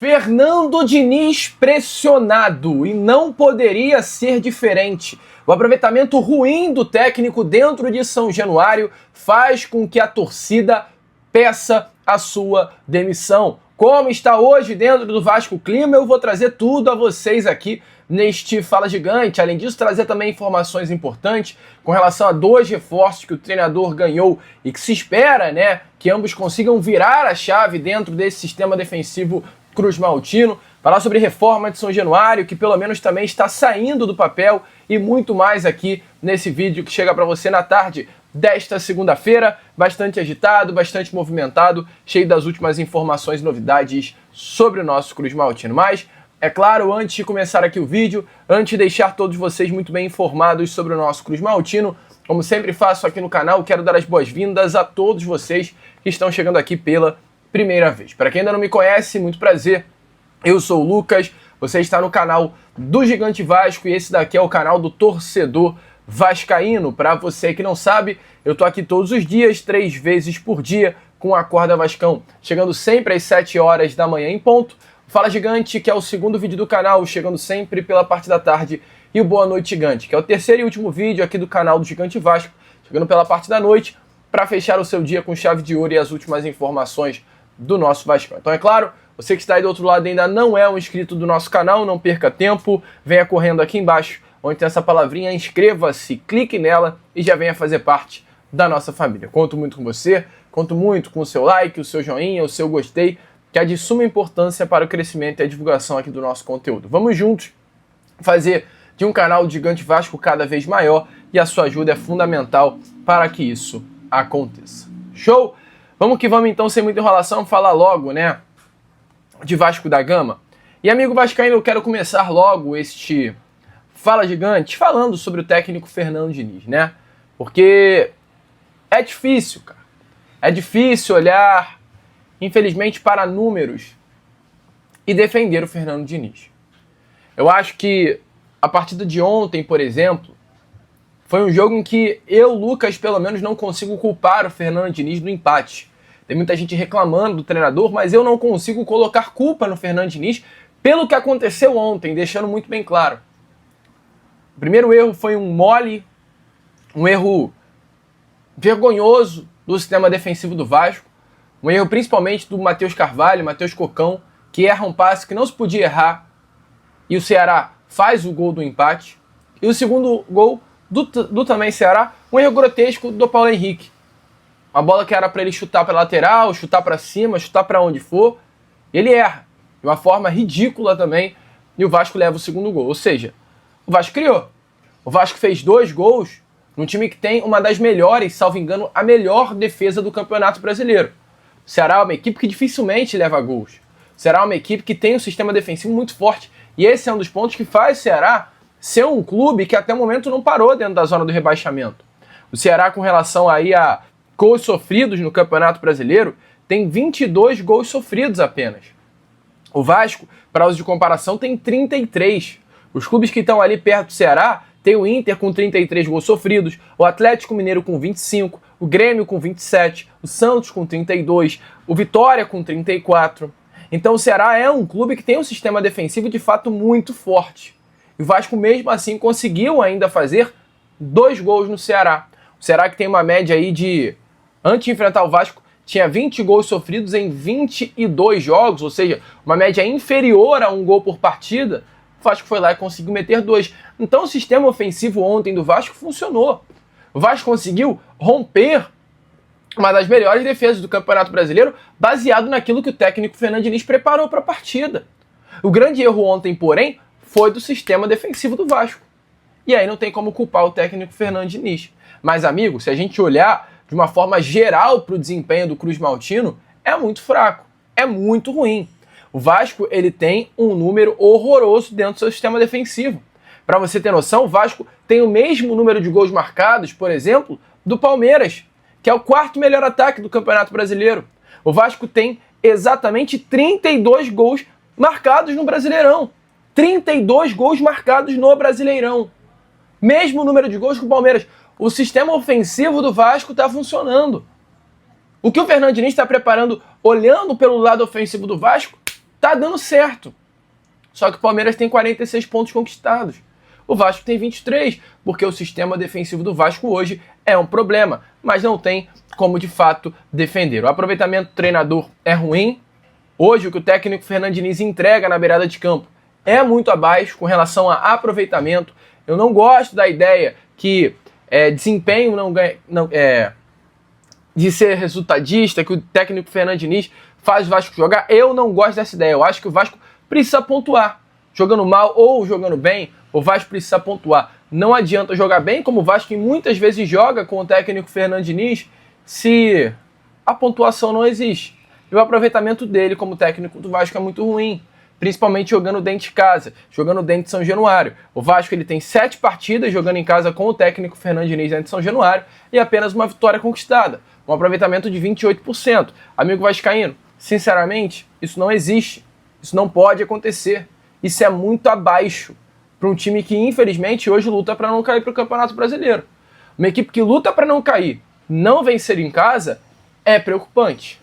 Fernando Diniz pressionado e não poderia ser diferente. O aproveitamento ruim do técnico dentro de São Januário faz com que a torcida peça a sua demissão. Como está hoje dentro do Vasco o clima, eu vou trazer tudo a vocês aqui neste Fala Gigante. Além disso, trazer também informações importantes com relação a dois reforços que o treinador ganhou e que se espera, que ambos consigam virar a chave dentro desse sistema defensivo cruzmaltino. Falar sobre reforma de São Januário, que pelo menos também está saindo do papel, e muito mais aqui nesse vídeo que chega para você na tarde desta segunda-feira, bastante agitado, bastante movimentado, cheio das últimas informações e novidades sobre o nosso cruzmaltino. Mas, é claro, antes de começar aqui o vídeo, antes de deixar todos vocês muito bem informados sobre o nosso cruzmaltino, como sempre faço aqui no canal, quero dar as boas-vindas a todos vocês que estão chegando aqui pela primeira vez. Para quem ainda não me conhece, muito prazer, eu sou o Lucas, você está no canal do Gigante Vasco e esse daqui é o canal do torcedor vascaíno. Para você que não sabe, eu tô aqui todos os dias, 3 vezes por dia, com a Acorda Vascão, chegando sempre às 7 horas da manhã em ponto. O Fala Gigante, que é o segundo vídeo do canal, chegando sempre pela parte da tarde, e o Boa Noite Gigante, que é o terceiro e último vídeo aqui do canal do Gigante Vasco, chegando pela parte da noite, para fechar o seu dia com chave de ouro e as últimas informações do nosso Vascão. Então, é claro, você que está aí do outro lado e ainda não é um inscrito do nosso canal, não perca tempo, venha correndo aqui embaixo, onde tem essa palavrinha, inscreva-se, clique nela e já venha fazer parte da nossa família. Conto muito com você, conto muito com o seu like, o seu joinha, o seu gostei, que é de suma importância para o crescimento e a divulgação aqui do nosso conteúdo. Vamos juntos fazer de um canal do Gigante Vasco cada vez maior e a sua ajuda é fundamental para que isso aconteça. Show? Vamos que vamos então, sem muita enrolação, falar logo, de Vasco da Gama. E amigo vascaíno, eu quero começar logo este Fala Gigante falando sobre o técnico Fernando Diniz, Porque é difícil, cara. É difícil olhar, infelizmente, para números e defender o Fernando Diniz. Eu acho que a partida de ontem, por exemplo, foi um jogo em que eu, Lucas, pelo menos não consigo culpar o Fernando Diniz do empate. Tem muita gente reclamando do treinador, mas eu não consigo colocar culpa no Fernando Diniz pelo que aconteceu ontem, deixando muito bem claro. O primeiro erro foi um mole, um erro vergonhoso do sistema defensivo do Vasco, um erro principalmente do Matheus Carvalho, Matheus Cocão, que erra um passe que não se podia errar, e o Ceará faz o gol do empate. E o segundo gol do também Ceará, um erro grotesco do Paulo Henrique. Uma bola que era para ele chutar para lateral, chutar para cima, chutar para onde for, e ele erra, de uma forma ridícula também, e o Vasco leva o segundo gol. Ou seja, o Vasco criou. O Vasco fez 2 gols num time que tem uma das melhores, salvo engano, a melhor defesa do Campeonato Brasileiro. O Ceará é uma equipe que dificilmente leva gols. O Ceará é uma equipe que tem um sistema defensivo muito forte, e esse é um dos pontos que faz o Ceará ser um clube que até o momento não parou dentro da zona do rebaixamento. O Ceará, com relação aí a gols sofridos no Campeonato Brasileiro, tem 22 gols sofridos apenas. O Vasco, para uso de comparação, tem 33. Os clubes que estão ali perto do Ceará tem o Inter com 33 gols sofridos, o Atlético Mineiro com 25, o Grêmio com 27, o Santos com 32, o Vitória com 34. Então o Ceará é um clube que tem um sistema defensivo de fato muito forte. E o Vasco mesmo assim conseguiu ainda fazer 2 gols no Ceará. O Ceará que tem uma média aí de, antes de enfrentar o Vasco, tinha 20 gols sofridos em 22 jogos, ou seja, uma média inferior a 1 gol por partida. O Vasco foi lá e conseguiu meter 2. Então o sistema ofensivo ontem do Vasco funcionou. O Vasco conseguiu romper uma das melhores defesas do Campeonato Brasileiro, baseado naquilo que o técnico Fernando Diniz preparou para a partida. O grande erro ontem, porém, foi do sistema defensivo do Vasco. E aí não tem como culpar o técnico Fernando Diniz. Mas, amigo, se a gente olhar de uma forma geral para o desempenho do cruzmaltino, é muito fraco, é muito ruim. O Vasco ele tem um número horroroso dentro do seu sistema defensivo. Para você ter noção, o Vasco tem o mesmo número de gols marcados, por exemplo, do Palmeiras, que é o 4º melhor ataque do Campeonato Brasileiro. O Vasco tem exatamente 32 gols marcados no Brasileirão. 32 gols marcados no Brasileirão. Mesmo número de gols que o Palmeiras. O sistema ofensivo do Vasco está funcionando. O que o Fernando Diniz está preparando, olhando pelo lado ofensivo do Vasco, tá dando certo. Só que o Palmeiras tem 46 pontos conquistados. O Vasco tem 23, porque o sistema defensivo do Vasco hoje é um problema, mas não tem como de fato defender. O aproveitamento do treinador é ruim. Hoje o que o técnico Fernando Diniz entrega na beirada de campo é muito abaixo com relação a aproveitamento. Eu não gosto da ideia que desempenho de ser resultadista, que o técnico Fernando Diniz faz o Vasco jogar. Eu não gosto dessa ideia. Eu acho que o Vasco precisa pontuar. Jogando mal ou jogando bem, o Vasco precisa pontuar. Não adianta jogar bem, como o Vasco muitas vezes joga com o técnico Fernando Diniz, se a pontuação não existe. E o aproveitamento dele como técnico do Vasco é muito ruim, principalmente jogando dentro de casa, jogando dentro de São Januário. O Vasco ele tem 7 partidas jogando em casa com o técnico Fernando Diniz dentro de São Januário e apenas uma vitória conquistada, um aproveitamento de 28%. Amigo vascaíno, sinceramente, isso não existe, isso não pode acontecer. Isso é muito abaixo para um time que, infelizmente, hoje luta para não cair para o Campeonato Brasileiro. Uma equipe que luta para não cair, não vencer em casa, é preocupante.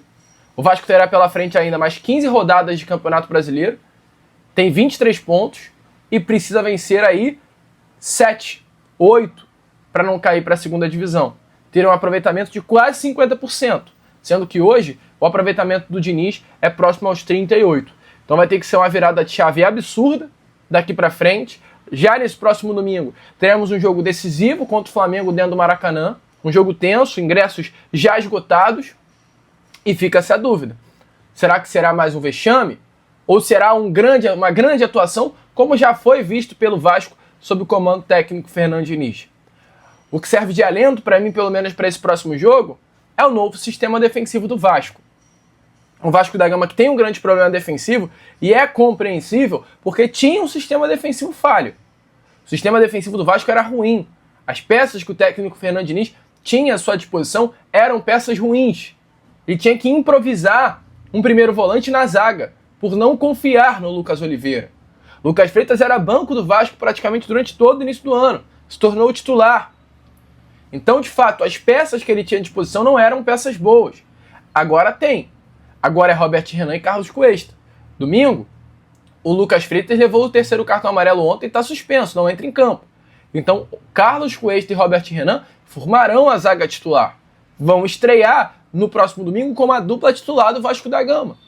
O Vasco terá pela frente ainda mais 15 rodadas de Campeonato Brasileiro, tem 23 pontos e precisa vencer aí 7, 8 para não cair para a segunda divisão. Ter um aproveitamento de quase 50%, sendo que hoje o aproveitamento do Diniz é próximo aos 38%. Então vai ter que ser uma virada de chave absurda daqui para frente. Já nesse próximo domingo teremos um jogo decisivo contra o Flamengo dentro do Maracanã. Um jogo tenso, ingressos já esgotados. E fica-se a dúvida. Será que será mais um vexame? Ou será uma grande atuação, como já foi visto pelo Vasco sob o comando técnico Fernando Diniz? O que serve de alento para mim, pelo menos para esse próximo jogo, é o novo sistema defensivo do Vasco. O Vasco da Gama que tem um grande problema defensivo e é compreensível porque tinha um sistema defensivo falho. O sistema defensivo do Vasco era ruim. As peças que o técnico Fernando Diniz tinha à sua disposição eram peças ruins. Ele tinha que improvisar um primeiro volante na zaga por não confiar no Lucas Oliveira. Lucas Freitas era banco do Vasco praticamente durante todo o início do ano. Se tornou titular. Então, de fato, as peças que ele tinha à disposição não eram peças boas. Agora tem. Agora é Robert Renan e Carlos Cuesta. Domingo, o Lucas Freitas levou o 3º cartão amarelo ontem e está suspenso, não entra em campo. Então, Carlos Cuesta e Robert Renan formarão a zaga titular. Vão estrear no próximo domingo como a dupla titular do Vasco da Gama.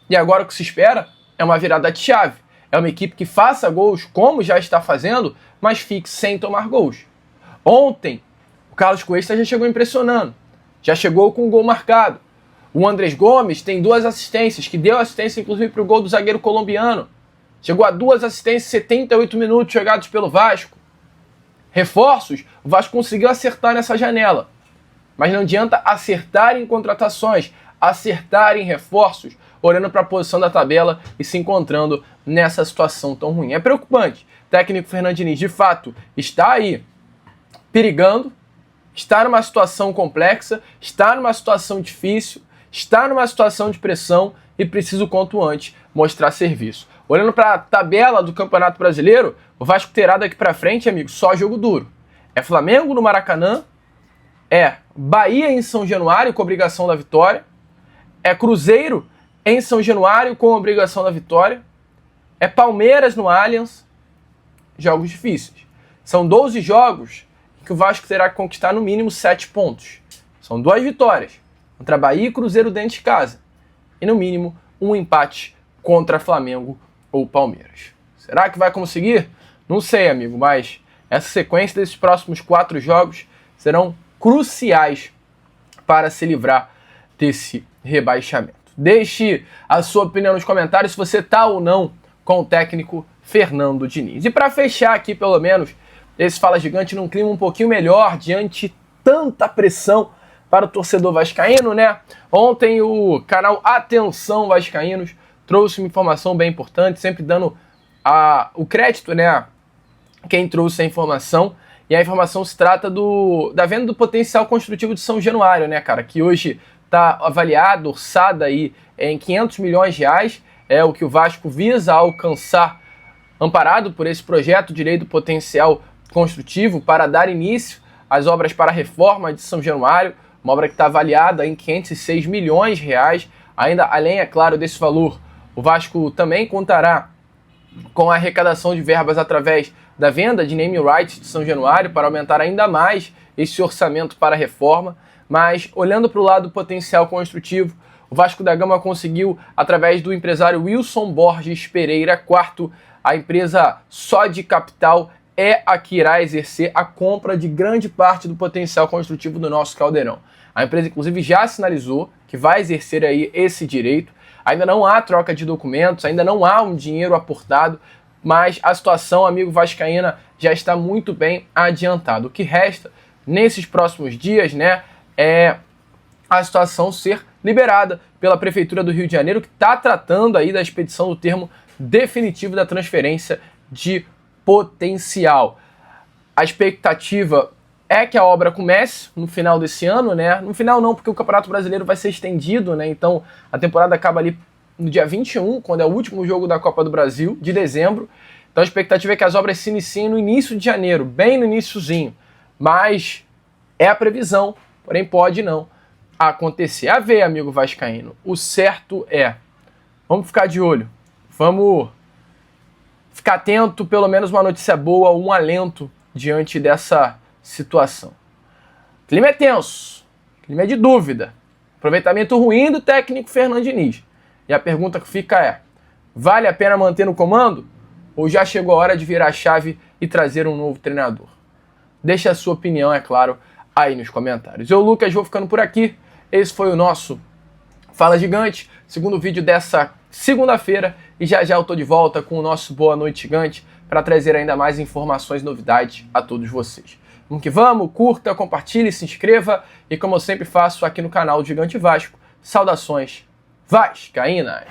E agora o que se espera é uma virada de chave. É uma equipe que faça gols como já está fazendo, mas fique sem tomar gols. Ontem, o Carlos Cuesta já chegou impressionando. Já chegou com um gol marcado. O Andrés Gomes tem 2 assistências, que deu assistência inclusive para o gol do zagueiro colombiano. Chegou a 2 assistências em 78 minutos jogados pelo Vasco. Reforços, o Vasco conseguiu acertar nessa janela. Mas não adianta acertar em contratações, acertar em reforços, olhando para a posição da tabela e se encontrando nessa situação tão ruim. É preocupante. O técnico Fernando Diniz, de fato, está aí perigando, está numa situação complexa, está numa situação difícil, está numa situação de pressão e precisa o quanto antes mostrar serviço. Olhando para a tabela do Campeonato Brasileiro, o Vasco terá daqui para frente, amigo, só jogo duro. É Flamengo no Maracanã, é Bahia em São Januário com obrigação da vitória, é Cruzeiro em São Januário com obrigação da vitória, é Palmeiras no Allianz, jogos difíceis. São 12 jogos que o Vasco terá que conquistar no mínimo 7 pontos. São 2 vitórias contra Bahia e Cruzeiro dentro de casa. E no mínimo um empate contra Flamengo ou Palmeiras. Será que vai conseguir? Não sei, amigo, mas essa sequência desses próximos 4 jogos serão cruciais para se livrar desse rebaixamento. Deixe a sua opinião nos comentários se você está ou não com o técnico Fernando Diniz. E para fechar aqui, pelo menos, esse Fala Gigante num clima um pouquinho melhor diante de tanta pressão para o torcedor vascaíno, né? Ontem o canal Atenção Vascaínos trouxe uma informação bem importante, sempre dando o crédito, né? Quem trouxe a informação. E a informação se trata da venda do potencial construtivo de São Januário, né, cara? Que hoje está avaliado, orçada aí em 500 milhões de reais. É o que o Vasco visa alcançar, amparado por esse projeto de lei do potencial construtivo, para dar início às obras para a reforma de São Januário. Uma obra que está avaliada em 506 milhões de reais. Ainda além, é claro, desse valor, O Vasco também contará com a arrecadação de verbas através da venda de name rights de São Januário para aumentar ainda mais esse orçamento para a reforma. Mas, olhando para o lado potencial construtivo, o Vasco da Gama conseguiu, através do empresário Wilson Borges Pereira IV, a empresa só de capital é a que irá exercer a compra de grande parte do potencial construtivo do nosso Caldeirão. A empresa, inclusive, já sinalizou que vai exercer aí esse direito. Ainda não há troca de documentos, ainda não há um dinheiro aportado, mas a situação, amigo vascaína, já está muito bem adiantada. O que resta nesses próximos dias, né, é a situação ser liberada pela Prefeitura do Rio de Janeiro, que está tratando aí da expedição do termo definitivo da transferência de potencial. A expectativa é que a obra comece no final desse ano, né? No final não, porque o Campeonato Brasileiro vai ser estendido, né? Então a temporada acaba ali no dia 21, quando é o último jogo da Copa do Brasil, de dezembro. Então a expectativa é que as obras se iniciem no início de janeiro, bem no iniciozinho. Mas é a previsão, porém pode não acontecer. A ver, amigo vascaíno, o certo é, vamos ficar de olho, vamos ficar atento, pelo menos uma notícia boa, um alento diante dessa situação. O clima é tenso, o clima é de dúvida, aproveitamento ruim do técnico Fernando Diniz. E a pergunta que fica é, vale a pena manter no comando? Ou já chegou a hora de virar a chave e trazer um novo treinador? Deixe a sua opinião, é claro, aí nos comentários. Eu, Lucas, vou ficando por aqui. Esse foi o nosso Fala Gigante, segundo vídeo dessa segunda-feira. E já já eu tô de volta com o nosso Boa Noite Gigante para trazer ainda mais informações e novidades a todos vocês. Vamos que vamos, curta, compartilhe, se inscreva. E como eu sempre faço aqui no canal do Gigante Vasco, saudações vascaínas!